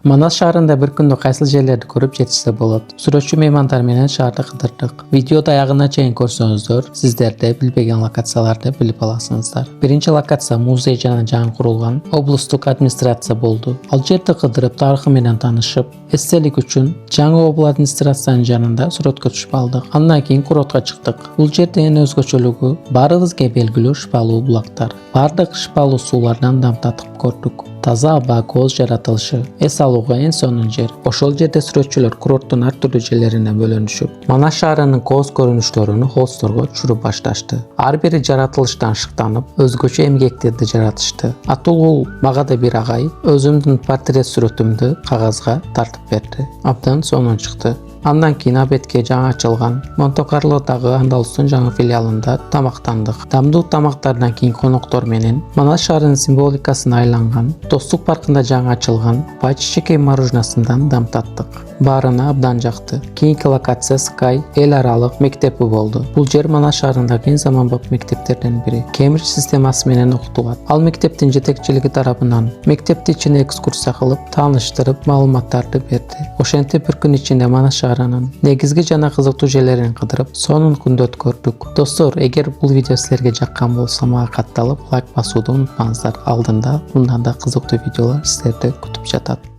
Manas şahrında bir күндө кайсыл жерлерди көрүп жетишсе болот. Сүрөтчү меймандар менен шаарды кыдырдык. Видеода аягына чейин көрсөңүздөр, сиздер да билбеген локацияларды билип аласыңыздар. Биринчи локация музей жана жаңы курулган облустук администрация болду. Ал жерди кыдырып, тарыхы менен таанышып, эстелик үчүн жаңы обул администрациянын жанында сүрөткө түшүп алдык. Андан кийин курортко чыктык. Бул жерде эң өзгөчөлүгү баарыбызга белгилүү шпалуу булактар. Бардык шпалуу суулардан дам татып көрдүк. Таза аба, кооз жаратылышы, эс алууга эң сонун жер. Ошол жерде сүрөтчүлөр курорттун ар түрдүү жерлерине бөлүнүшүп, Манас шаарынын кооз көрүнүштөрүн холстторго түшүрүп башташты. Ар бири жаратылыштан шыктанып, өзгөчө эмгектерди жаратышты. Атулгул мага да бир агай өзүмдүн портрет сүрөтүмдү кагазга тартып берди. Абдан сонун чыкты. Андан кийин абетке жаңы ачылган Монте-Карлодагы Андалустун жаңы филиалында тамактандык. Дамдуу тамактардан кийин коноктор менен Манас шаарынын символикасына айланган Достук паркында жаңы ачылган Пай чечекей мороженасынан дам таттык. Баарына абдан жакты. Кийинки локация Sky эл аралык мектеби болду. Бул жер Манас шаарындагы эң заманбап мектептерден бири. Кембридж системасы менен окутулат. Ал мектептин жетекчилиги тарабынан мектепти ичине экскурсия кылып, тааныштырып, маалыматтарды берди. Ошентип бир күн ичинде Манас шаарынын негизги жана кызыктуу жерлерин кыдырып, сонун күндү өткөрдүк. Достор, эгер бул видео силерге жаккан болсо, мага катталып, лайк басууду унутпаңыздар. Алдында мындан да кызыктуу видеолор силерди күтүп жатат.